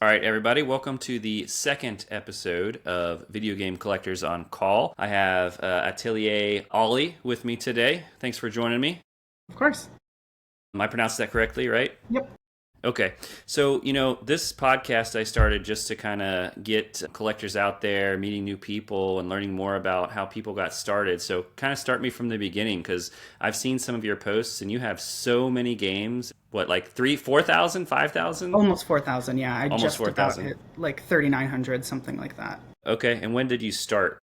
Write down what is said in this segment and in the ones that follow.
All right, everybody, welcome to the second episode of Video Game Collectors on Call. I have Atelier Ollie with me today. Thanks for joining me. Of course. I pronounced that correctly, right? Yep. Okay. So, this podcast I started just to kind of get collectors out there, meeting new people, and learning more about how people got started. So, kind of start me from the beginning because I've seen some of your posts and you have so many games. What, like 4,000, 5,000? Almost 4,000. Yeah, I Almost just about 4,000. hit like 3,900, something like that. Okay. And when did you start?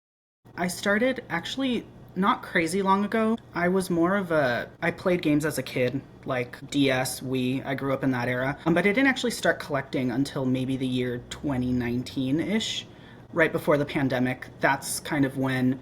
I started actually not crazy long ago. I played games as a kid, like DS, Wii. I grew up in that era. But I didn't actually start collecting until maybe the year 2019-ish. Right before the pandemic. That's kind of when,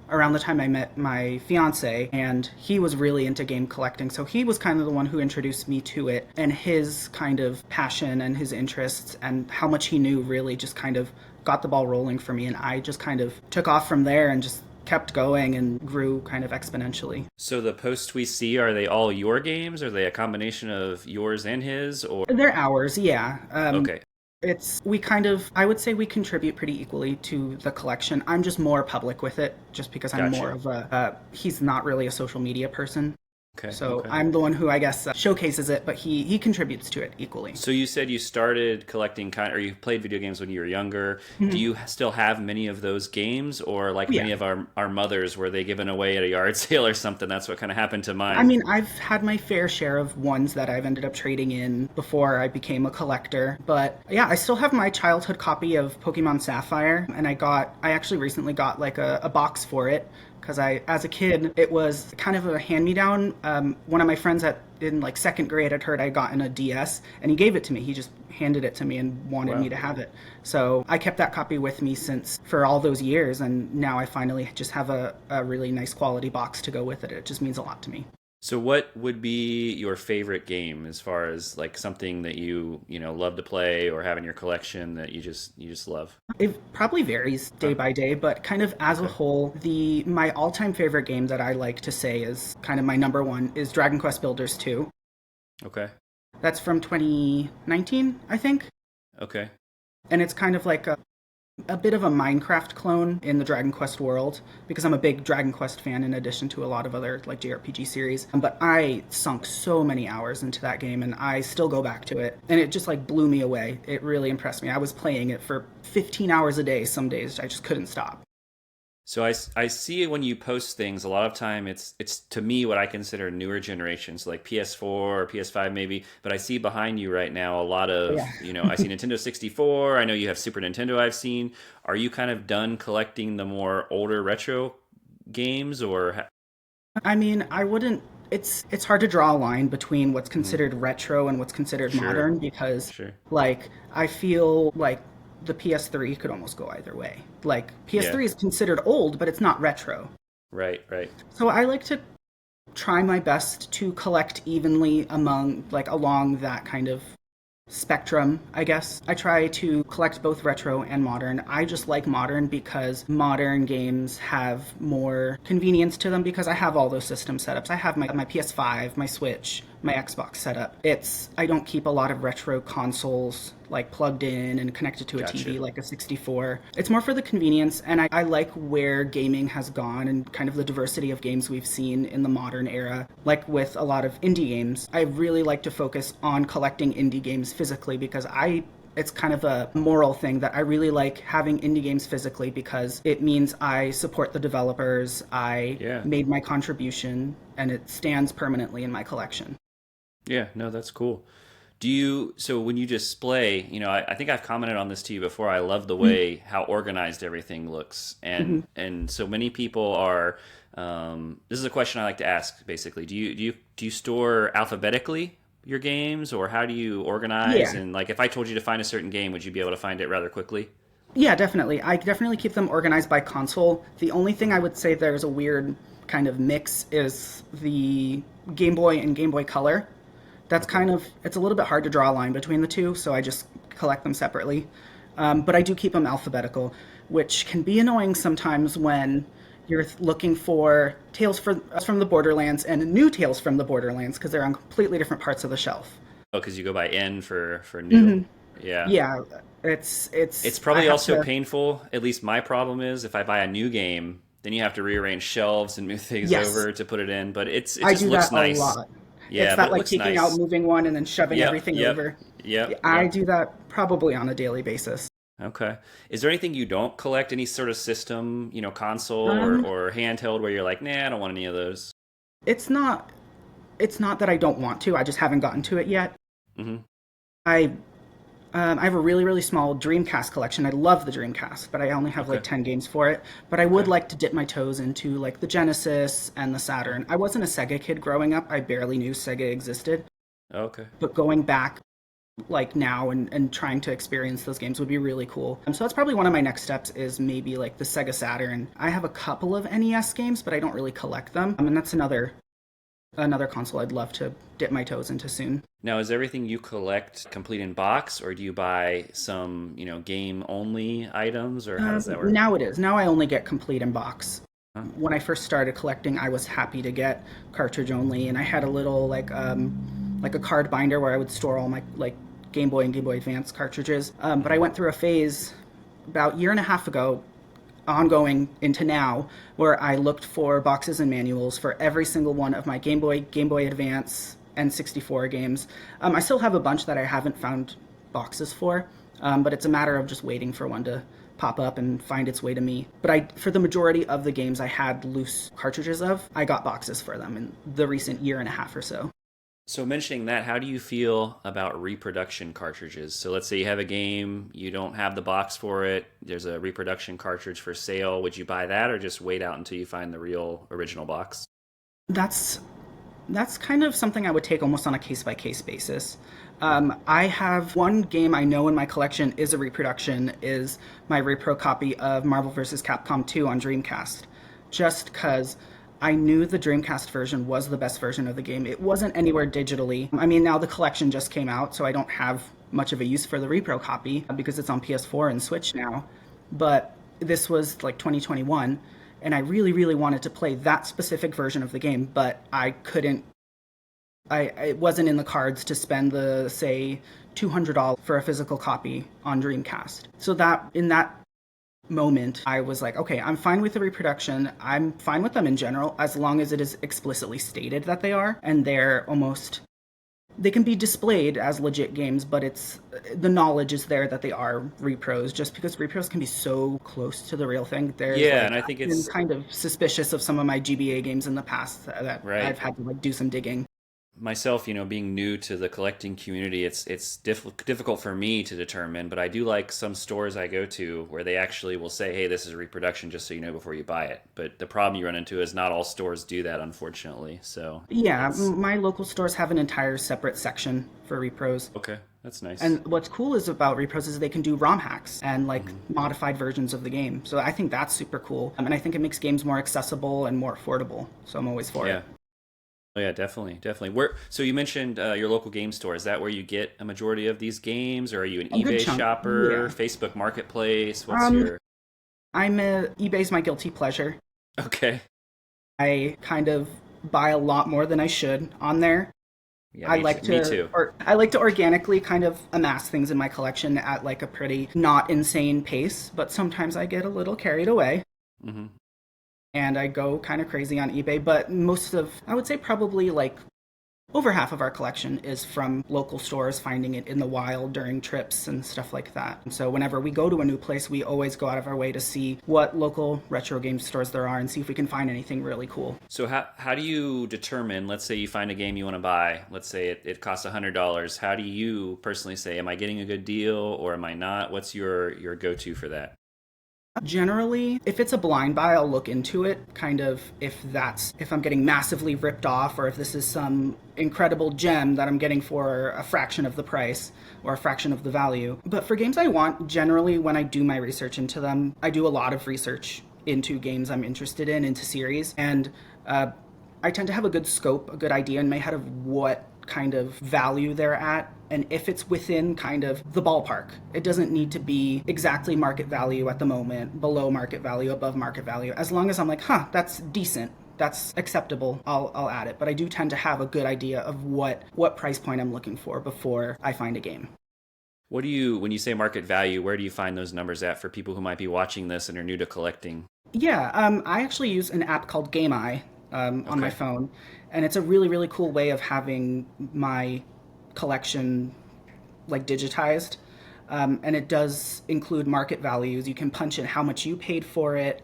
around the time I met my fiance, and he was really into game collecting. So he was kind of the one who introduced me to it, and his kind of passion and his interests and how much he knew really just kind of got the ball rolling for me. And I just kind of took off from there and just kept going and grew kind of exponentially. So the posts we see, are they all your games? Are they a combination of yours and his? Or They're ours, yeah. okay, I would say we contribute pretty equally to the collection. I'm just more public with it just because I'm more gotcha. of he's not really a social media person. Okay, So okay. I'm the one who I guess showcases it, but he contributes to it equally. So you said you started collecting or you played video games when you were younger. Do Mhm. you still have many of those games, or like Yeah. many of our mothers, were they given away at a yard sale or something? That's what kind of happened to I mine. mean, I've had my fair share of ones that I've ended up trading in before I became a collector. But yeah, I still have my childhood copy of Pokemon Sapphire, and I actually recently got like a box for it because as a kid, it was kind of a hand-me-down. One of my friends in like second grade had heard I gotten a DS, and he gave it to me. He just handed it to me and wanted me Wow. to have it. So I kept that copy with me since for all those years, and now I finally just have a really nice quality box to go with it. It just means a lot to me. So what would be your favorite game as far as like something that you love to play or have in your collection that you just love? It probably varies day Huh? by day, but kind of as a Okay. whole, the my all-time favorite game that I like to say is kind of my number one is Dragon Quest Builders 2. Okay. That's from 2019, I think, Okay. and it's kind of like a bit of a Minecraft clone in the Dragon Quest world because I'm a big Dragon Quest fan in addition to a lot of other like JRPG series. But I sunk so many hours into that game and I still go back to it and it just like blew me away. It really impressed me. I was playing it for 15 hours a day some days. I just couldn't stop. So I see when you post things, a lot of time it's to me what I consider newer generations, like PS4 or PS5 maybe. But I see behind you right now a lot of, Yeah. I see Nintendo 64. I know you have Super Nintendo. I've seen. Are you kind of done collecting the more older retro games, or? I mean, I wouldn't it's hard to draw a line between what's Mhm. considered retro and what's considered Sure, modern because sure. like I feel like the PS3 could almost go either way. Like Yeah. PS3 is considered old, but it's not retro. Right. Right. So I like to try my best to collect evenly along that kind of spectrum, I guess. I try to collect both retro and modern. I just like modern because modern games have more convenience to them because I have all those system setups. I have my PS5, my Switch, my Xbox setup. I don't keep a lot of retro consoles like plugged in and connected to a TV Gotcha. like a 64. It's more for the convenience, and I like where gaming has gone and kind of the diversity of games we've seen in the modern era. Like with a lot of indie games, I really like to focus on collecting indie games physically because it's kind of a moral thing that I really like having indie games physically because it means I support the developers, I Yeah. made my contribution, and it stands permanently in my collection. Yeah. No, that's cool. So when you display, I think I've commented on this to you before. I love the way how organized everything looks. Mm-hmm. And so many people are, this is a question I like to ask basically. Do you store alphabetically your games, or how do you organize? Yeah. And like if I told you to find a certain game, would you be able to find it rather quickly? Yeah, definitely. I definitely keep them organized by console. The only thing I would say there's a weird kind of mix is the Game Boy and Game Boy Color. Okay. It's a little bit hard to draw a line between the two, so I just collect them separately. But I do keep them alphabetical, which can be annoying sometimes when you're looking for from the Borderlands and new Tales from the Borderlands because they're on completely different parts of the shelf. Oh, because you go by N for new. Yeah. Yeah, It's I probably have also to. painful. At least my problem is if I buy a new game, then you have to rearrange shelves and move things Yes, over to put it in. But it I just do looks that a nice. lot. It's Yeah, but that it like looks taking out, nice. moving one, and then shoving Yep, everything yep, over. Yeah, yep, I yep. do that probably on a daily basis. Okay. Is there anything you don't collect? Any sort of system, console Um, or handheld where you're like, nah, I don't want any of those? it's not it's not that I don't want to. I just haven't gotten to it yet. Hmm. I I have a really, really small Dreamcast collection. I love the Dreamcast, but I only have Okay. like 10 games for it. But I would Okay. like to dip my toes into like the Genesis and the Saturn. I wasn't a Sega kid growing up. I barely knew Sega existed. Okay. But going back like now and trying to experience those games would be really cool. So that's probably one of my next steps is maybe like the Sega Saturn. I have a couple of NES games, but I don't really collect them. And that's another console I'd love to dip my toes into soon. Now, is everything you collect complete in box, or do you buy some, game only items, or how does that work? Now it is. Now I only get complete in box. Huh? When I first started collecting, I was happy to get cartridge only, and I had a little like a card binder where I would store all my like Game Boy and Game Boy Advance cartridges. But I went through a phase about a year and a half ago, ongoing into now, where I looked for boxes and manuals for every single one of my Game Boy Advance, and 64 games. I still have a bunch that I haven't found boxes for, but it's a matter of just waiting for one to pop up and find its way to me. But for the majority of the games I had loose cartridges of, I got boxes for them in the recent year and a half or so. So, mentioning that, how do you feel about reproduction cartridges? So, let's say you have a game, you don't have the box for it, there's a reproduction cartridge for sale. Would you buy that or just wait out until you find the real original box? That's that's kind of something I would take almost on a case by case basis. I have one game I know in my collection is a reproduction, is my repro copy of Marvel vs. Capcom 2 on Dreamcast. Just because I knew the Dreamcast version was the best version of the game. It wasn't anywhere digitally. I mean, now the collection just came out, so I don't have much of a use for the repro copy because it's on PS4 and Switch now. But this was like 2021, and I really, really wanted to play that specific version of the game, but I couldn't. It wasn't in the cards to spend the say $200 for a physical copy on Dreamcast. So that in that moment, I was like, okay, I'm fine with the reproduction. I'm fine with them in general as long as it is explicitly stated that they are, and they can be displayed as legit games, but it's the knowledge is there that they are repros. Just because repros can be so close to the real thing, there's Yeah, like and I think I've been it's kind of suspicious of some of my GBA games in the past that right. I've had to like do some digging. Myself, being new to the collecting community, it's difficult for me to determine. But I do like some stores I go to where they actually will say, "Hey, this is a reproduction," just so you know before you buy it. But the problem you run into is not all stores do that, unfortunately. So Yeah, it's my local stores have an entire separate section for repros. okay. That's nice. And what's cool is about repros is they can do ROM hacks and like Hmm. modified versions of the game. So I think that's super cool. And I think it makes games more accessible and more affordable. So I'm always for it. Yeah. Oh yeah, definitely, definitely. Where so you mentioned your local game store. Is that where you get a majority of these games, or are you an A good eBay chunk. shopper, Yeah. Facebook Marketplace? What's Um, your eBay's my guilty pleasure. okay? I kind of buy a lot more than I should on there. Yeah, me too. Me too. I like to organically kind of amass things in my collection at like a pretty not insane pace, but sometimes I get a little carried away Hmm. and I go kind of crazy on eBay. But I would say probably like over half of our collection is from local stores finding it in the wild during trips and stuff like that. And so whenever we go to a new place, we always go out of our way to see what local retro game stores there are and see if we can find anything really cool. So how do you determine? Let's say you find a game you want to buy. Let's say it costs $100. How do you personally say, am I getting a good deal or am I not? What's your go to for that? Generally, if it's a blind buy, I'll look into it, kind of if I'm getting massively ripped off or if this is some incredible gem that I'm getting for a fraction of the price or a fraction of the value. But for games I want, generally when I do my research into them, I do a lot of research into games I'm interested in, into series, and I tend to have a good scope, a good idea in my head of what kind of value they're at and if it's within kind of the ballpark. It doesn't need to be exactly market value at the moment, below market value, above market value. As long as I'm like, that's decent, that's acceptable, I'll add it. But I do tend to have a good idea of what price point I'm looking for before I find a game. When you say market value, where do you find those numbers at for people who might be watching this and are new to collecting? Yeah, I actually use an app called GameEye on my Okay. phone, and it's a really, really cool way of having my collection like digitized. And it does include market values. You can punch in how much you paid for it.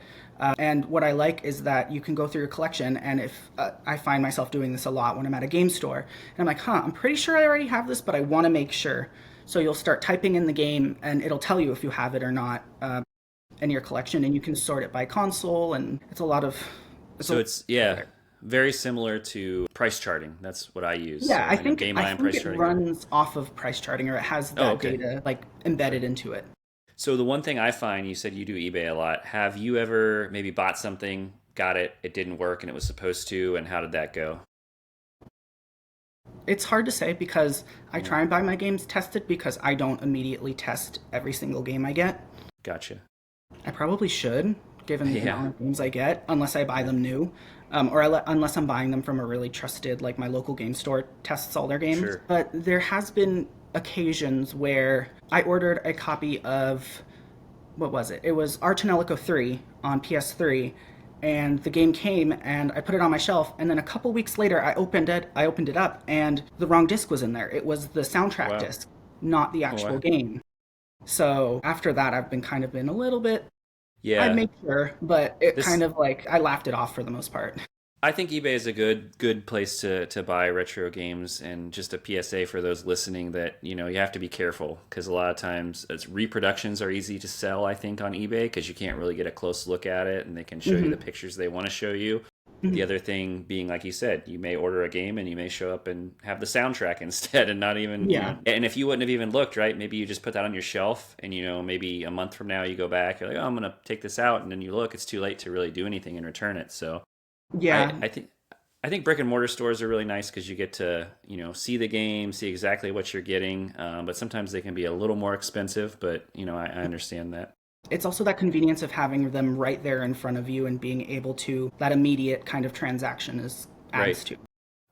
And what I like is that you can go through your collection, and if I find myself doing this a lot when I'm at a game store, and I'm like, I'm pretty sure I already have this, but I want to make sure. So you'll start typing in the game, and it'll tell you if you have it or not in your collection, and you can sort it by console, and it's a lot of. It's So a, it's, yeah, very similar to price charting. That's what I use. yeah, So I know Game I Eye and think price it charting. runs off of price charting, or it has Oh, that okay. data like embedded into it. So the one thing I find, you said you do eBay a lot. Have you ever maybe bought something, got it, it didn't work and it was supposed to, and how did that go? It's hard to say because I Yeah. try and buy my games tested because I don't immediately test every single game I get. Gotcha. I probably should, given the Yeah. amount of games I get, unless I buy Yeah. them new, unless I'm buying them from a really trusted, like my local game store tests all their games. Sure. But there has been occasions where I ordered a copy of what was it? It was Arch and Ellico 3 on PS3, and the game came and I put it on my shelf, and then a couple weeks later I opened it up and the wrong disc was in there. It was the soundtrack Wow. disc, not the Oh, actual wow. game. So after that I've been kind of been a little bit I'd Yeah. make sure, but it kind This of like I laughed it off for the most part. I think eBay is a good place to buy retro games, and just a PSA for those listening that you have to be careful because a lot of times reproductions are easy to sell. I think on eBay because you can't really get a close look at it, and they can show you the Hmm. pictures they want to show you. The Hmm. other thing being, like you said, you may order a game and you may show up and have the soundtrack instead, and not even Yeah. And if you wouldn't have even looked, right? Maybe you just put that on your shelf, and maybe a month from now you go back, you're like, oh, I'm gonna take this out, and then you look, it's too late to really do anything and return it. So. I, Yeah. I think I think brick and mortar stores are really nice because you get to see the game, see exactly what you're getting. But sometimes they can be a little more expensive. But I understand that. It's also that convenience of having them right there in front of you and being able to that immediate kind of transaction is Right. adds to.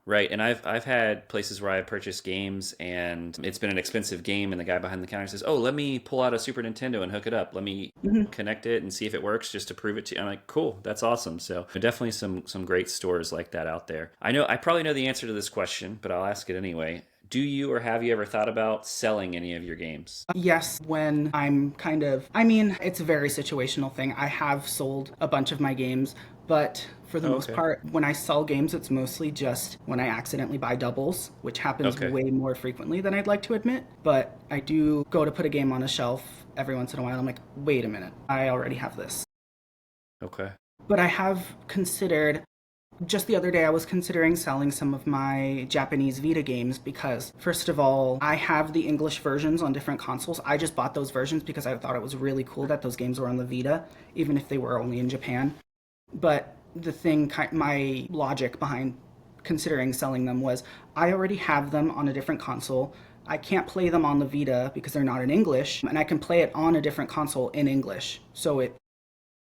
Right, and I've had places where I've purchased games and it's been an expensive game, and the guy behind the counter says, "Oh, let me pull out a Super Nintendo and hook it up. Let me Mhm. connect it and see if it works, just to prove it to you." I'm like, "Cool, that's awesome." So definitely some great stores like that out there. I probably know the answer to this question, but I'll ask it anyway. Do you or have you ever thought about selling any of your games? Yes, when I'm kind of, I mean, it's a very situational thing. I have sold a bunch of my games, but for the Oh, most okay, part, when I sell games, it's mostly just when I accidentally buy doubles, which happens okay, way more frequently than I'd like to admit. But I do go to put a game on a shelf every once in a while. I'm like, wait a minute, I already have this. okay, But I have considered just the other day, I was considering selling some of my Japanese Vita games because, first of all, I have the English versions on different consoles. I just bought those versions because I thought it was really cool that those games were on the Vita, even if they were only in Japan. But my logic behind considering selling them was I already have them on a different console. I can't play them on the Vita because they're not in English, and I can play it on a different console in English. So it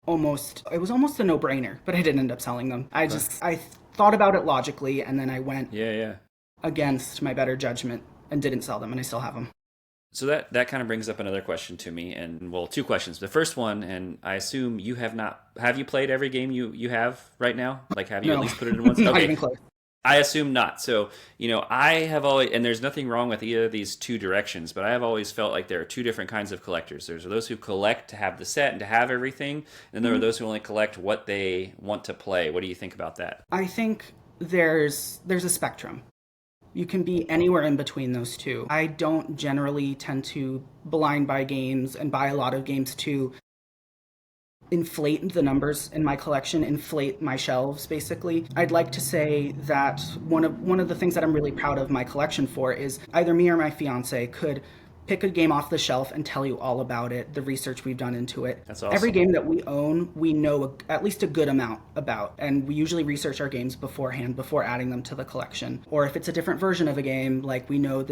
was almost a no-brainer, but I didn't end up selling them. okay. I thought about it logically, and then I went Yeah, yeah. against my better judgment and didn't sell them, and I still have them. So that kind of brings up another question to me, and well, two questions. The first one, and I assume you have not. Have you played every game you have right now? Like, have you at No, least put it in once? not Okay, even close. I assume not. So, I have always, and there's nothing wrong with either of these two directions, but I have always felt like there are two different kinds of collectors. There's those who collect to have the set and to have everything, and there are Mhm. those who only collect what they want to play. What do you think about that? I think there's a spectrum. You can be anywhere in between those two. I don't generally tend to blind buy games and buy a lot of games to inflate the numbers in my collection, inflate my shelves basically. I'd like to say that one of the things that I'm really proud of my collection for is either me or my fiance could pick a game off the shelf and tell you all about it, the research we've done into it. That's Every awesome. game that we own, we know at least a good amount about, and we usually research our games beforehand before adding them to the collection. Or if it's a different version of a game, like we know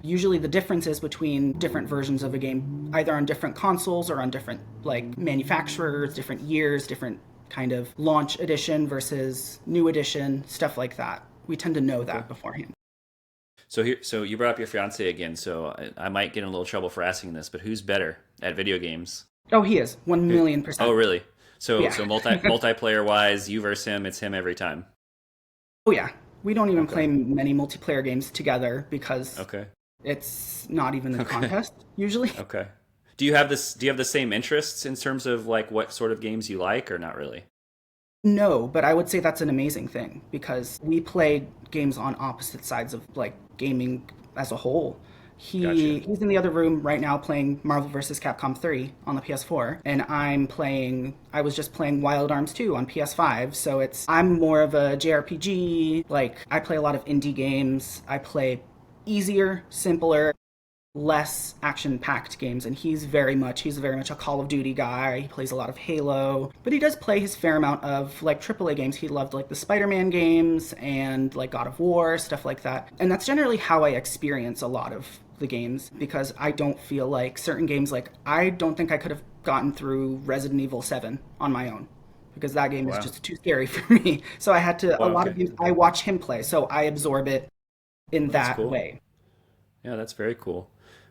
usually the differences between different versions of a game, either on different consoles or on different like manufacturers, different years, different kind of launch edition versus new edition, stuff like that. We tend to know Okay. that beforehand. So you brought up your fiance again. So I might get in a little trouble for asking this, but who's better at video games? Oh, he is one Who, million oh, percent. really? So Yeah. so multiplayer wise, you versus him, it's him every time. Oh yeah. We don't even Okay. play many multiplayer games together because Okay. it's not even a Okay. contest usually. Okay. Do you have the same interests in terms of like what sort of games you like or not really? No, but I would say that's an amazing thing because we play games on opposite sides of like gaming as a whole. Gotcha. He's in the other room right now playing Marvel vs. Capcom 3 on the PS4 and I was just playing Wild Arms 2 on PS5. So I'm more of a JRPG, like I play a lot of indie games. I play easier, simpler, less action-packed games, and he's very much a Call of Duty guy. He plays a lot of Halo, but he does play his fair amount of like AAA games. He loved like the Spider-Man games and like God of War, stuff like that. And that's generally how I experience a lot of the games because I don't feel like certain games, like I don't think I could have gotten through Resident Evil 7 on my own because that game is Wow. just too scary for me. So a Wow. lot of Okay. games I watch him play, so I absorb it in Well, that's that cool. way. Yeah, that's very cool.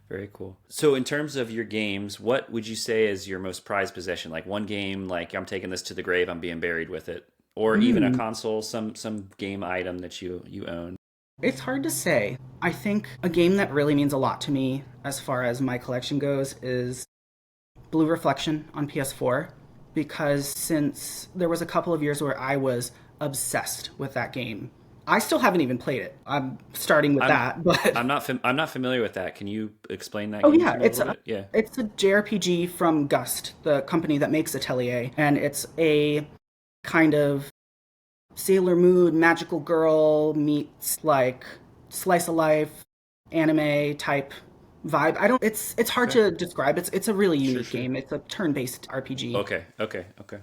Very cool. So, in terms of your games, what would you say is your most prized possession? Like one game, like I'm taking this to the grave, I'm being buried with it, or even a Hmm. console, some game item that you own. It's hard to say. I think a game that really means a lot to me as far as my collection goes is Blue Reflection on PS4 because since there was a couple of years where I was obsessed with that game. I still haven't even played it. I'm starting with I'm that, but I'm not familiar with that. Can you explain that oh game yeah, to me a little bit? Yeah. it's a JRPG from Gust, the company that makes Atelier, and it's a kind of Sailor Moon magical girl meets like slice of life anime type vibe. I don't it's hard Okay. to describe. It's a really Sure, unique sure. game. It's a turn-based RPG. Okay. Okay. Okay.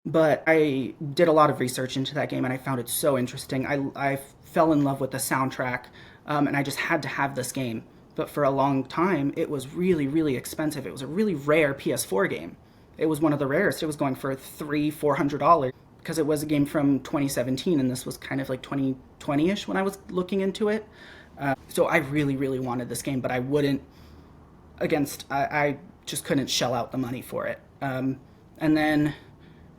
But I did a lot of research into that game and I found it so interesting. I fell in love with the soundtrack, and I just had to have this game. But for a long time, it was really, really expensive. It was a really rare PS4 game. It was one of the rarest. It was going for $400 because it was a game from 2017, and this was kind of like 2020ish when I was looking into it. So I really, really wanted this game, but I wouldn't I just couldn't shell out the money for it. And then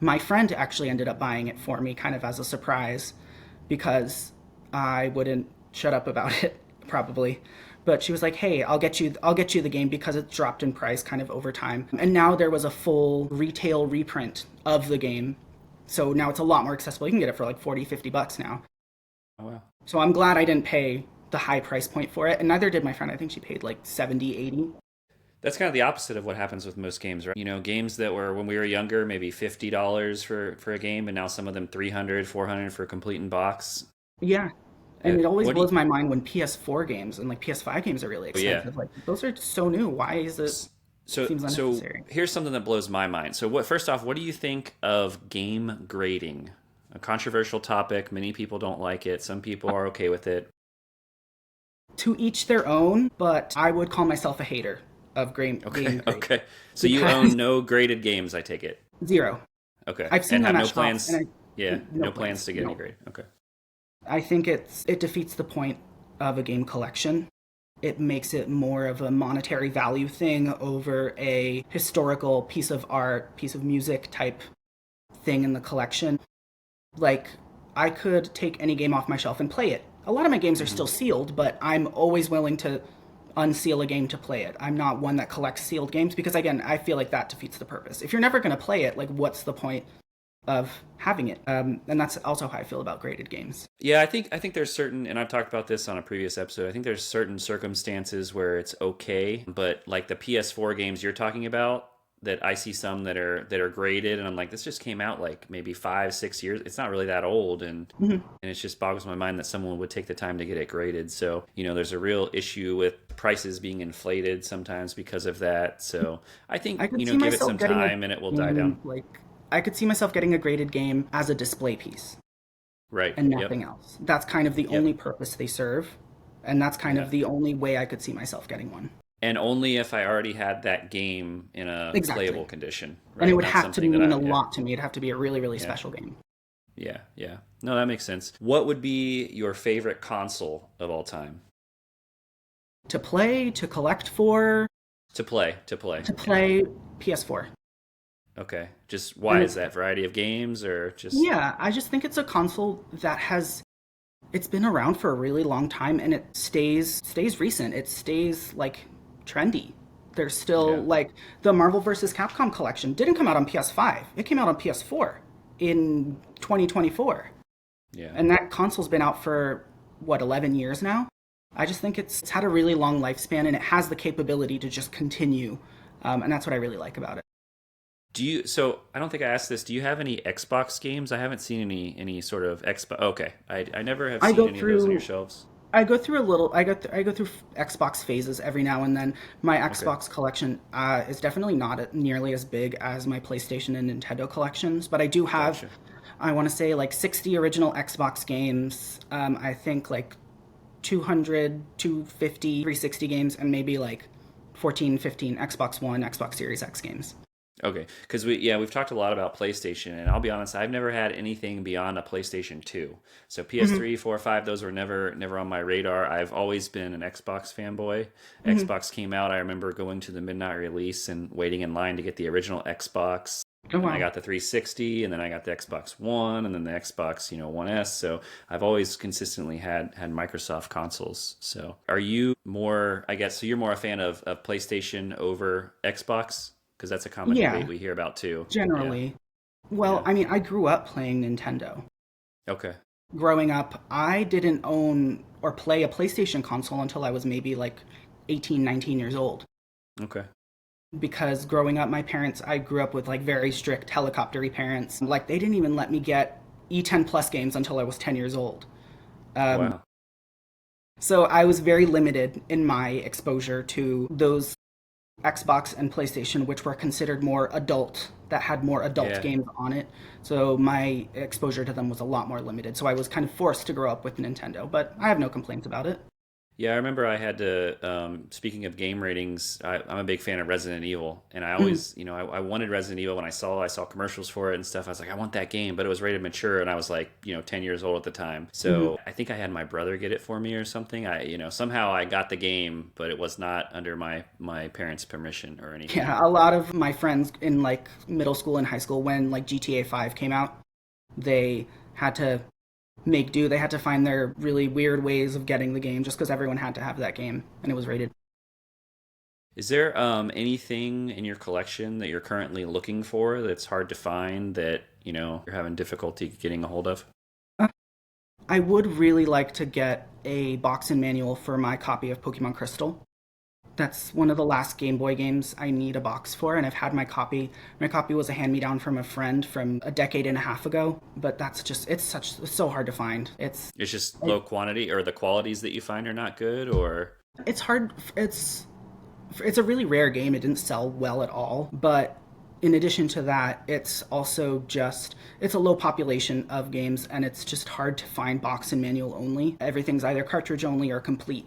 my friend actually ended up buying it for me, kind of as a surprise, because I wouldn't shut up about it probably. But she was like, "Hey, I'll get you the game because it's dropped in price kind of over time." And now there was a full retail reprint of the game, so now it's a lot more accessible. You can get it for like 40, $50 now. Oh, wow. So I'm glad I didn't pay the high price point for it, and neither did my friend. I think she paid like 70, 80. That's kind of the opposite of what happens with most games, right? Games that were when we were younger, maybe $50 for a game, and now some of them 300, 400 for a complete in box. Yeah. And it always What do you? blows my mind when PS4 games and like PS5 games are really Oh, yeah. expensive. Like those are so new. Why is it seems So unnecessary? here's something that blows my mind. So what? First off, what do you think of game grading? A controversial topic. Many people don't like it. Some people are okay with it. To each their own, but I would call myself a hater of game Okay. grade Okay. So you own because no graded games, I take it. zero. Okay. I've seen And them have at no shops, and plans. Yeah. no No plans plans. to get any No, grade. Okay. I think it defeats the point of a game collection. It makes it more of a monetary value thing over a historical piece of art, piece of music type thing in the collection. Like, I could take any game off my shelf and play it. A lot of my games are Hmm. still sealed, but I'm always willing to unseal a game to play it. I'm not one that collects sealed games because, again, I feel like that defeats the purpose. If you're never going to play it, like, what's the point of having it? And that's also how I feel about graded games. Yeah, I think there's certain, and I've talked about this on a previous episode. I think there's certain circumstances where it's okay, but like the PS4 games you're talking about, that I see some that are graded, and I'm like, this just came out like maybe 5, 6 years. It's not really that old, Mhm. and it just boggles my mind that someone would take the time to get it graded. So there's a real issue with prices being inflated sometimes because of that. So I think I could see give it myself some getting a time and it will die down. game like I could see myself getting a graded game as a display piece Right. and Yep. nothing else. That's kind of the Yep. only purpose they serve, and that's kind Yeah. of the only way I could see myself getting one. And only if I already had that game in a Exactly. playable condition, And it right? would Not have to something that mean I, a yeah, lot to me. It'd have to be a really, really yeah, special game. Yeah, yeah. No, that makes sense. What would be your favorite console of all time? To play, to collect for, To play. to Yeah. play PS4. Okay. Just And why is it's, that? Variety of games or just yeah, I just think it's a console that it's been around for a really long time and it stays recent. It stays like trendy. There's yeah. still like the Marvel vs. Capcom collection didn't come out on PS5. It came out on PS4 in 2024. Yeah. And that console's been out for what, 11 years now? I just think it's had a really long lifespan and it has the capability to just continue. And that's what I really like about it. Do you so I don't think I asked this. Do you have any Xbox games? I haven't seen any sort of Xbox. Okay. I never have I seen go any of those on your through shelves. I go through a little. I go through Xbox phases every now and then. My Okay. Xbox collection is definitely not nearly as big as my PlayStation and Nintendo collections, but I do have, Gotcha. I want to say like 60 original Xbox games. I think like 200, 250, 360 games, and maybe like 14, 15 Xbox One, Xbox Series X games. Okay, because we've talked a lot about PlayStation, and I'll be honest, I've never had anything beyond a PlayStation 2. So Hmm. PS3, 4, 5, those were never on my radar. I've always been an Xbox fanboy. Hmm. Xbox came out, I remember going to the midnight release and waiting in line to get the original Xbox. Oh And I wow. got the 360, and then I got the Xbox One, and then the Xbox, One S. So I've always consistently had Microsoft consoles. So are you more? I guess so. You're more a fan of PlayStation over Xbox because that's a common debate Yeah, we hear about too. Yeah, generally. Well, yeah. I mean, I grew up playing Nintendo. Okay, Growing up, I didn't own or play a PlayStation console until I was maybe like 18, 19 years old. okay. Because growing up, I grew up with like very strict helicoptery parents. Like they didn't even let me get E10 plus games until I was 10 years old. Um, Wow. so I was very limited in my exposure to those Xbox and PlayStation, which were considered more adult, that had more adult Yeah. games on it. So my exposure to them was a lot more limited. So I was kind of forced to grow up with Nintendo, but I have no complaints about it. Yeah, I remember I had to. Speaking of game ratings, I'm a big fan of Resident Evil, and I Mm. always, I wanted Resident Evil when I saw commercials for it and stuff. I was like, I want that game, but it was rated mature, and I was like, 10 years old at the time. Mhm. So I think I had my brother get it for me or something. Somehow I got the game, but it was not under my parents' permission or anything. Yeah, a lot of my friends in like middle school and high school, when like GTA 5 came out, they had to make do. They had to find their really weird ways of getting the game just because everyone had to have that game and it was rated. Is there anything in your collection that you're currently looking for that's hard to find that you're having difficulty getting a hold of? Uh, I would really like to get a box and manual for my copy of Pokemon Crystal. That's one of the last Game Boy games I need a box for, and I've had my copy. My copy was a hand me down from a friend from a decade and a half ago, but it's so hard to find. It's just It, low quantity, or the qualities that you find are not good, or it's hard. It's a really rare game. It didn't sell well at all, but in addition to that, it's a low population of games, and it's just hard to find box and manual only. Everything's either cartridge only or complete,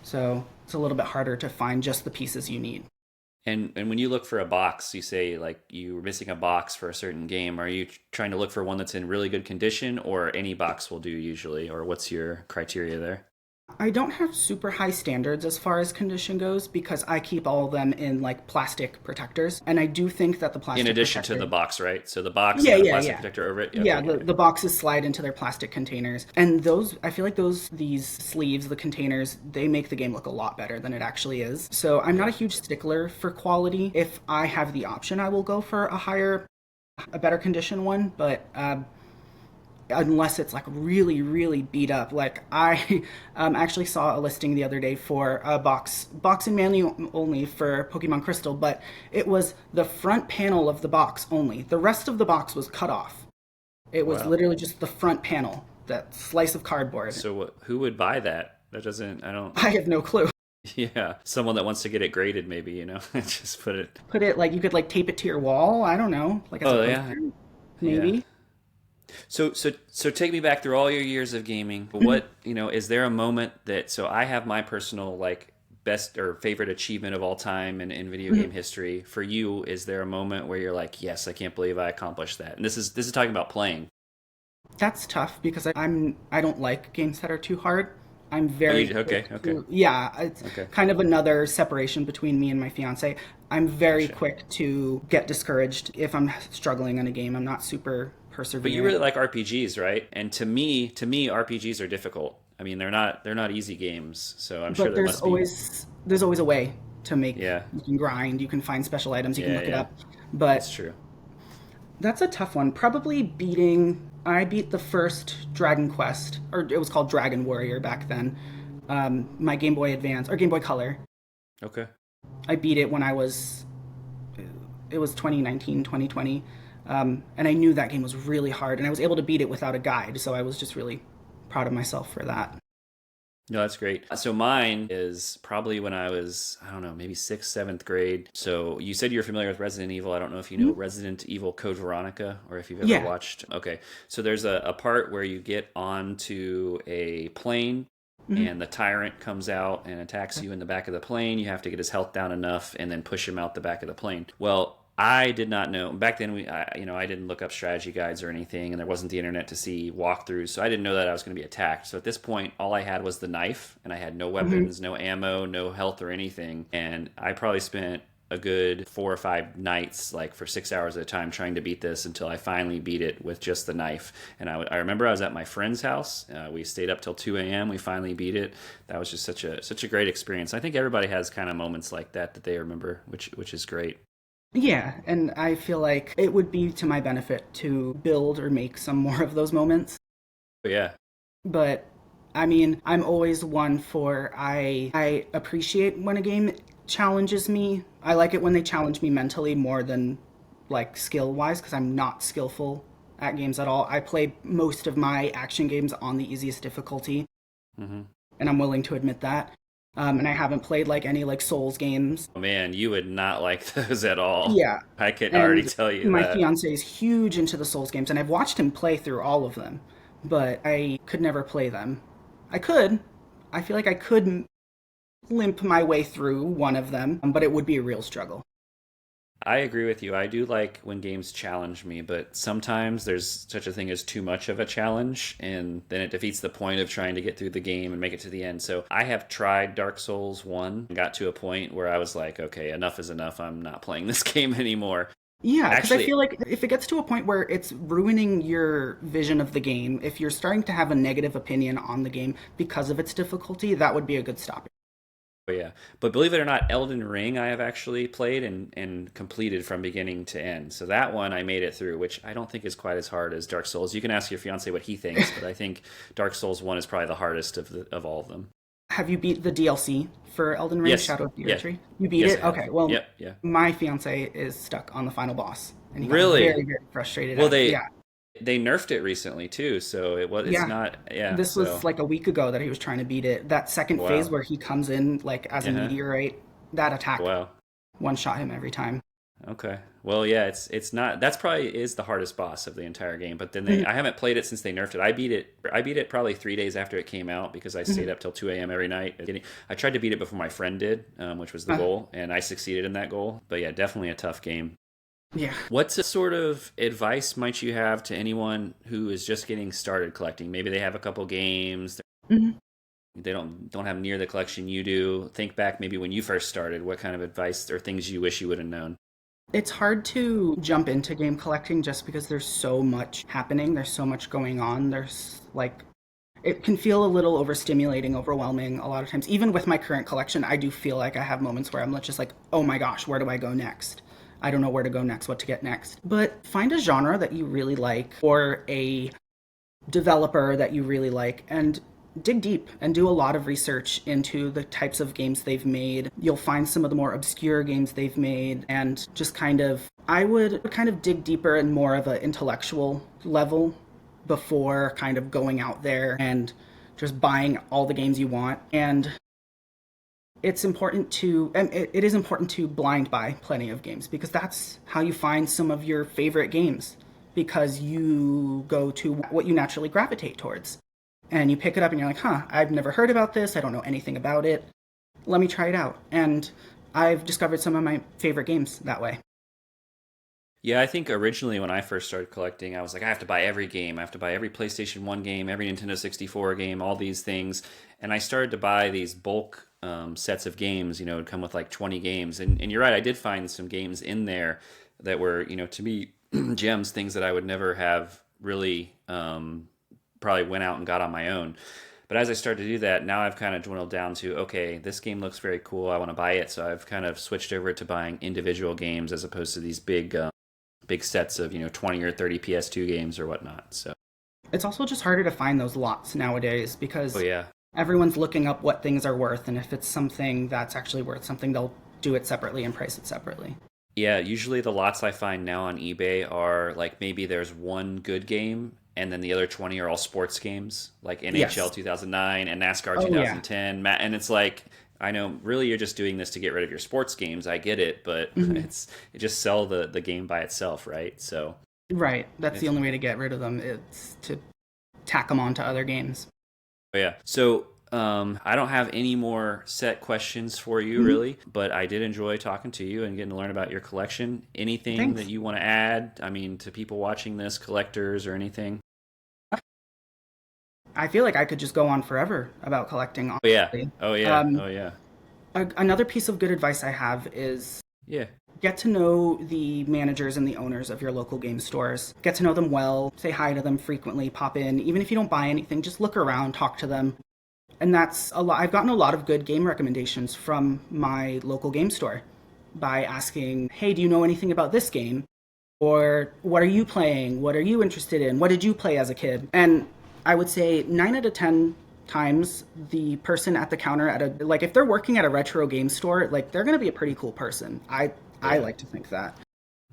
so it's a little bit harder to find just the pieces you need. and when you look for a box, you say like you were missing a box for a certain game. Are you trying to look for one that's in really good condition, or any box will do usually, or what's your criteria there? I don't have super high standards as far as condition goes because I keep all of them in like plastic protectors, and I do think that the In plastic addition to protector. the box, right? So the box and Yeah, then the yeah, plastic yeah. protector over it. Yeah, Okay, the, got it. the boxes slide into their plastic containers. And those, I feel like these sleeves, the containers, they make the game look a lot better than it actually is. So I'm not a Yeah. huge stickler for quality. If I have the option, I will go for a better condition one, but unless it's like really, really beat up. Like I actually saw a listing the other day for a box and manual only for Pokemon Crystal, but it was the front panel of the box only. The rest of the box was cut off. It was Wow. literally just the front panel, that slice of cardboard. So who would buy that? That doesn't. I don't. I have no clue. Yeah, someone that wants to get it graded, maybe just put it. Put it like you could like tape it to your wall. I don't know, like as a Oh yeah, poster, yeah. maybe. So take me back through all your years of gaming. What, is there a moment that, so I have my personal like best or favorite achievement of all time in video game history. For you, is there a moment where you're like, yes, I can't believe I accomplished that? And this is talking about playing. That's tough because I don't like games that are too hard. I'm Oh, very you okay, quick okay, to, yeah, it's okay, kind of another separation between me and my fiance. I'm very gotcha. quick to get discouraged if I'm struggling in a game. I'm not super But you really perseverant. like RPGs, right? And to me, RPGs are difficult. I mean, they're not easy games. So I'm sure But there must be. there's always a way to make, Yeah, you can grind, you can find special items, you can yeah, look it yeah. up. That's But true. that's a tough one. I beat the first Dragon Quest, or it was called Dragon Warrior back then. My Game Boy Advance, or Game Boy Color. Okay. I beat it when it was 2019, 2020. And I knew that game was really hard, and I was able to beat it without a guide, so I was just really proud of myself for that. No, that's great. So mine is probably when I was, I don't know, maybe sixth, seventh grade. So you said you're familiar with Resident Evil. I don't know if you know Mhm. Resident Evil Code Veronica or if you've ever Yeah. watched. Okay. So there's a part where you get onto a plane Mhm. and the tyrant comes out and attacks you in the back of the plane. You have to get his health down enough and then push him out the back of the plane. Well, I did not know back then. I didn't look up strategy guides or anything, and there wasn't the internet to see walkthroughs, so I didn't know that I was going to be attacked. So at this point, all I had was the knife, and I had no Mhm. weapons, no ammo, no health or anything. And I probably spent a good 4 or 5 nights, like for 6 hours at a time, trying to beat this until I finally beat it with just the knife. And I remember I was at my friend's house. We stayed up till 2 a.m. We finally beat it. That was just such a great experience. I think everybody has kind of moments like that they remember, which is great. Yeah, and I feel like it would be to my benefit to build or make some more of those moments. But yeah, But I mean, I'm always one for I appreciate when a game challenges me. I like it when they challenge me mentally more than like skill wise because I'm not skillful at games at all. I play most of my action games on the easiest difficulty, hmm. and I'm willing to admit that. And I haven't played like any like Souls games. Oh man, you would not like those at all. Yeah, I can already and tell you my that. fiance is huge into the Souls games, and I've watched him play through all of them, but I could never play them. I could. I feel like I could limp my way through one of them, but it would be a real struggle. I agree with you. I do like when games challenge me, but sometimes there's such a thing as too much of a challenge, and then it defeats the point of trying to get through the game and make it to the end. So I have tried Dark Souls 1 and got to a point where I was like, okay, enough is enough. I'm not playing this game anymore. Yeah, because I Actually, feel like if it gets to a point where it's ruining your vision of the game, if you're starting to have a negative opinion on the game because of its difficulty, that would be a good stop. oh yeah, but believe it or not, Elden Ring I have actually played and completed from beginning to end. So that one I made it through, which I don't think is quite as hard as Dark Souls. You can ask your fiance what he thinks, but I think Dark Souls 1 is probably the hardest of all of them. Have you beat the DLC for Elden Ring, Yes, Shadow of the yeah, Erdtree? You beat yes I it? have. Okay, well, Yep, yeah. my fiance is stuck on the final boss, and he got Really? very, very frustrated Well, at it. they Yeah, they nerfed it recently too, so it's yeah. not. Yeah, This was so like a week ago that he was trying to beat it. That second phase wow. where he comes in like as a Uh-huh. meteorite, that attack Wow. one shot him every time. Okay. Well, yeah, it's not. That's probably is the hardest boss of the entire game. But then Mhm, I haven't played it since they nerfed it. I beat it probably 3 days after it came out because I mhm. stayed up till 2 a.m. every night. I tried to beat it before my friend did, which was the goal, and I succeeded in that goal. But yeah, definitely a tough game. Yeah. What's a sort of advice might you have to anyone who is just getting started collecting? Maybe they have a couple games. Mhm. They don't have near the collection you do. Think back maybe when you first started. What kind of advice or things you wish you would have known? It's hard to jump into game collecting just because there's so much happening. There's so much going on. There's like it can feel a little overstimulating, overwhelming a lot of times. Even with my current collection, I do feel like I have moments where I'm just like, oh my gosh, where do I go next? I don't know where to go next, what to get next. But find a genre that you really like or a developer that you really like and dig deep and do a lot of research into the types of games they've made. You'll find some of the more obscure games they've made and just I would kind of dig deeper and more of an intellectual level before kind of going out there and just buying all the games you want. And it is important to blind buy plenty of games because that's how you find some of your favorite games because you go to what you naturally gravitate towards and you pick it up and you're like, huh, I've never heard about this, I don't know anything about it, let me try it out. And I've discovered some of my favorite games that way. Yeah, I think originally when I first started collecting, I was like, I have to buy every game. I have to buy every PlayStation 1 game, every Nintendo 64 game, all these things. And I started to buy these bulk sets of games, it would come with like 20 games. And you're right, I did find some games in there that were, to me, gems, things that I would never have really probably went out and got on my own. But as I started to do that, now I've kind of dwindled down to, okay, this game looks very cool. I want to buy it. So I've kind of switched over to buying individual games as opposed to these big sets of 20 or 30 PS2 games or whatnot. So It's also just harder to find those lots nowadays oh because yeah, everyone's looking up what things are worth, and if it's something that's actually worth something, they'll do it separately and price it separately. yeah. Usually the lots I find now on eBay are like maybe there's one good game and then the other 20 are all sports games like NHL Yes. 2009 and NASCAR Oh yeah. 2010. And it's like, I know really you're just doing this to get rid of your sports games. I get it, but Hmm. it just sell the game by itself, right? So Right. That's the it's only way to get rid of them. It's to tack them onto other games. oh, yeah. So I don't have any more set questions for you, Hmm. really, but I did enjoy talking to you and getting to learn about your collection. Anything that Thanks. you want to add? I mean, to people watching this, collectors or anything? I feel like I could just go on forever about collecting, Oh, yeah. honestly. Oh, yeah. Um, Oh, yeah. Another piece of good advice I have is Yeah. get to know the managers and the owners of your local game stores. Get to know them well, say hi to them frequently, pop in. Even if you don't buy anything, just look around, talk to them. And that's a lot. I've gotten a lot of good game recommendations from my local game store by asking, hey, do you know anything about this game? Or what are you playing? What are you interested in? What did you play as a kid? And I would say 9 out of 10 times the person at the counter at a like if they're working at a retro game store, like they're going to be a pretty cool person. I Yeah. like to think that.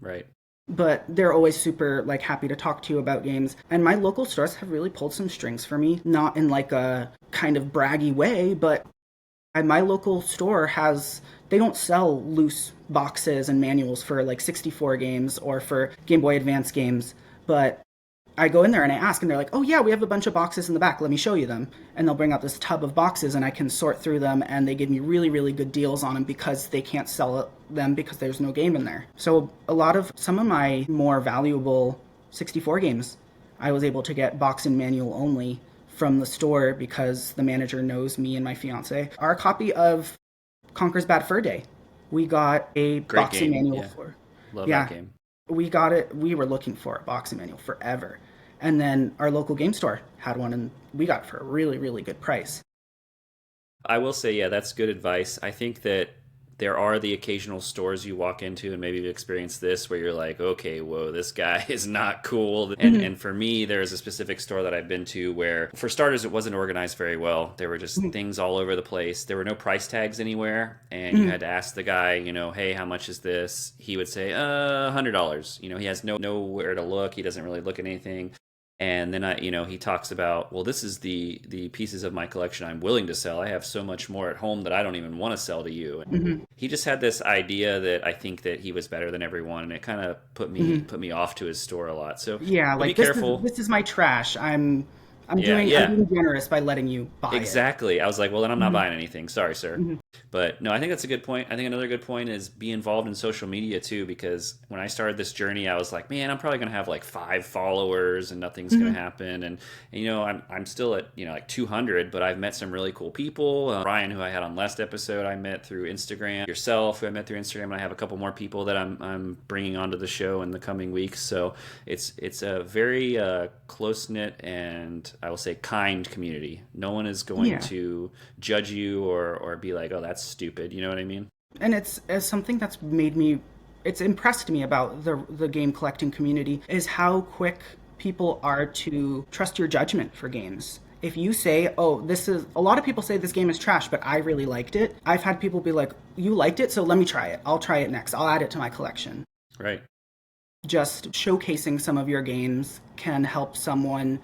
Right. But they're always super like happy to talk to you about games. And my local stores have really pulled some strings for me, not in like a kind of braggy way, but my local store has they don't sell loose boxes and manuals for like 64 games or for Game Boy Advance games, but I go in there and I ask, and they're like, "Oh yeah, we have a bunch of boxes in the back. Let me show you them." And they'll bring out this tub of boxes, and I can sort through them, and they give me really, really good deals on them because they can't sell them because there's no game in there. So a lot of some of my more valuable 64 games, I was able to get box and manual only from the store because the manager knows me and my fiance. Our copy of Conker's Bad Fur Day, we got a Great box and game. manual Yeah. for. Love that Yeah, game. we got it. We were looking for a boxing manual forever. And then our local game store had one, and we got it for a really, really good price. I will say, yeah, that's good advice. I think that there are the occasional stores you walk into, and maybe you've experienced this, where you're like, okay, whoa, this guy is not cool. And for me, there's a specific store that I've been to where, for starters, it wasn't organized very well. There were just things all over the place. There were no price tags anywhere, and you had to ask the guy, hey, how much is this? He would say, $100. He has nowhere to look. He doesn't really look at anything. And then he talks about, well, this is the pieces of my collection I'm willing to sell. I have so much more at home that I don't even want to sell to you. And Hmm. he just had this idea that I think that he was better than everyone, and it kind of put me off to his store a lot. So Yeah, be like careful. this is my trash. Yeah, I'm yeah. being generous by letting you buy it. Exactly. I was like, well, then I'm not Hmm. buying anything. Sorry, sir. Hmm. But no, I think that's a good point. I think another good point is be involved in social media too, because when I started this journey, I was like, man, I'm probably going to have like 5 followers and nothing's going to Hmm. happen. And I'm still at, like 200, but I've met some really cool people. Ryan, who I had on last episode, I met through Instagram. Yourself, who I met through Instagram. And I have a couple more people that I'm bringing onto the show in the coming weeks. So it's a very close knit and I will say kind community. No one is going Yeah, to judge you or be like, oh, that's stupid. You know what I mean? and it's something that's it's impressed me about the game collecting community is how quick people are to trust your judgment for games. If you say, "Oh, this is," a lot of people say this game is trash, but I really liked it. I've had people be like, "You liked it, so let me try it. I'll try it next. I'll add it to my collection." Right. Just showcasing some of your games can help someone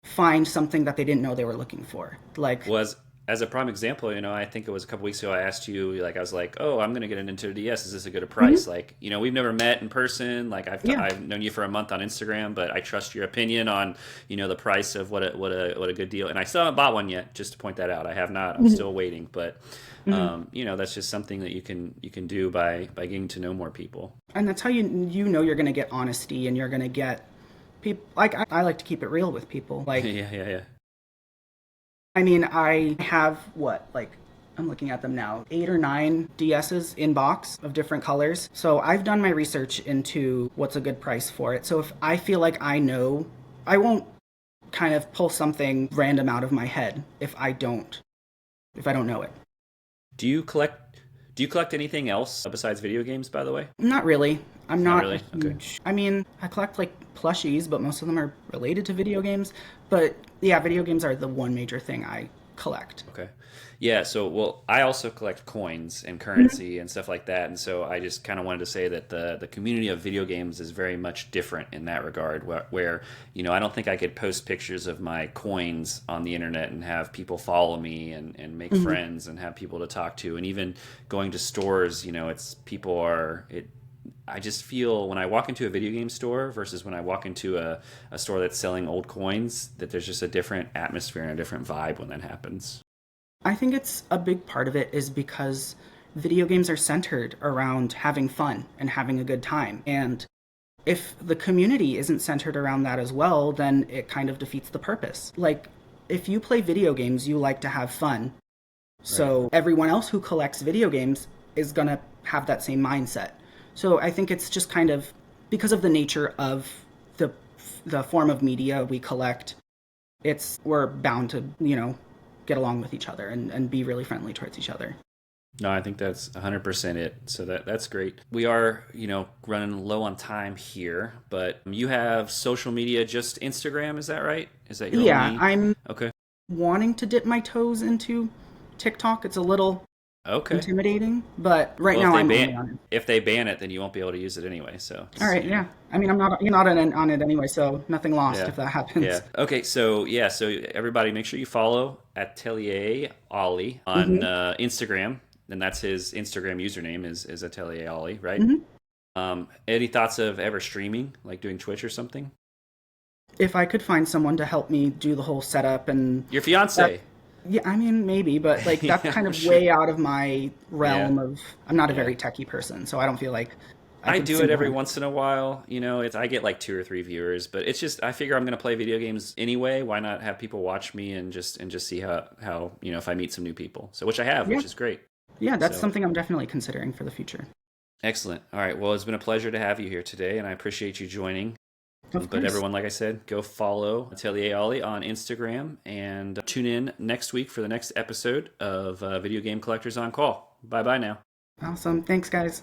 find something that they didn't know they were looking for. Like, Was as a prime example, I think it was a couple weeks ago I asked you, like, I was like, "Oh, I'm going to get an Nintendo DS. Is this a good a Hmm. price?" Like, we've never met in person. Like, Yeah. I've known you for a month on Instagram, but I trust your opinion on, the price of what a good deal. And I still haven't bought one yet. Just to point that out, I have not. I'm Hmm. still waiting, but Hmm. that's just something that you can do by getting to know more people. And that's how you know you're going to get honesty, and you're going to get people. Like I like to keep it real with people. Like, Yeah, yeah, yeah. I mean, I have what, like, I'm looking at them now, 8 or 9 DSs in box of different colors. So I've done my research into what's a good price for it. So if I feel like I know, I won't kind of pull something random out of my head if I don't know it. Do you collect Do you collect anything else besides video games? By the way, Not really. I'm not not a really. Okay. huge. I mean, I collect like plushies, but most of them are related to video games. But yeah, video games are the one major thing I collect. Okay. Yeah, so well, I also collect coins and Mhm. currency and stuff like that, and so I just kind of wanted to say that the community of video games is very much different in that regard. Where I don't think I could post pictures of my coins on the internet and have people follow me and make Mhm. friends and have people to talk to, and even going to stores. It's people are it. I just feel when I walk into a video game store versus when I walk into a store that's selling old coins that there's just a different atmosphere and a different vibe when that happens. I think it's a big part of it is because video games are centered around having fun and having a good time. And if the community isn't centered around that as well, then it kind of defeats the purpose. Like, if you play video games, you like to have fun. Right. So everyone else who collects video games is going to have that same mindset. So I think it's just kind of because of the nature of the the form of media we collect, it's we're bound to, get along with each other and be really friendly towards each other. No, I think that's 100% it. So that's great. We are, running low on time here, but you have social media, just Instagram, is that right? Is that your Yeah, only? I'm Okay. wanting to dip my toes into TikTok. It's a little Okay. intimidating, but right Well, if now they I'm ban only on it. if they ban it, then you won't be able to use it anyway. So All it's, right, yeah. I mean, I'm not you're not on it anyway, so nothing lost yeah. if that Yeah. happens. Okay. So yeah. So everybody, make sure you follow Atelier Ollie on Hmm. Instagram, and that's his Instagram username is Atelier Ollie, right? Hmm. Any thoughts of ever streaming, like doing Twitch or something? If I could find someone to help me do the whole setup and Your that, fiance? yeah, I mean maybe, but like that's Yeah, kind I'm of sure. way out of my Yeah. realm of. I'm not a Yeah. very techie person, so I don't feel like I I could do it every single-handed. once in a while. It's I get like 2 or 3 viewers, but it's just I figure I'm gonna play video games anyway. Why not have people watch me and just see how if I meet some new people. So which I have, Yeah, which is great. yeah, that's So something I'm definitely considering for the future. excellent. All right. Well, it's been a pleasure to have you here today, and I appreciate you joining. Of But course. everyone, like I said, go follow Atelier Ollie on Instagram and tune in next week for the next episode of Video Game Collectors on Call. Bye bye now. Awesome. Thanks, guys.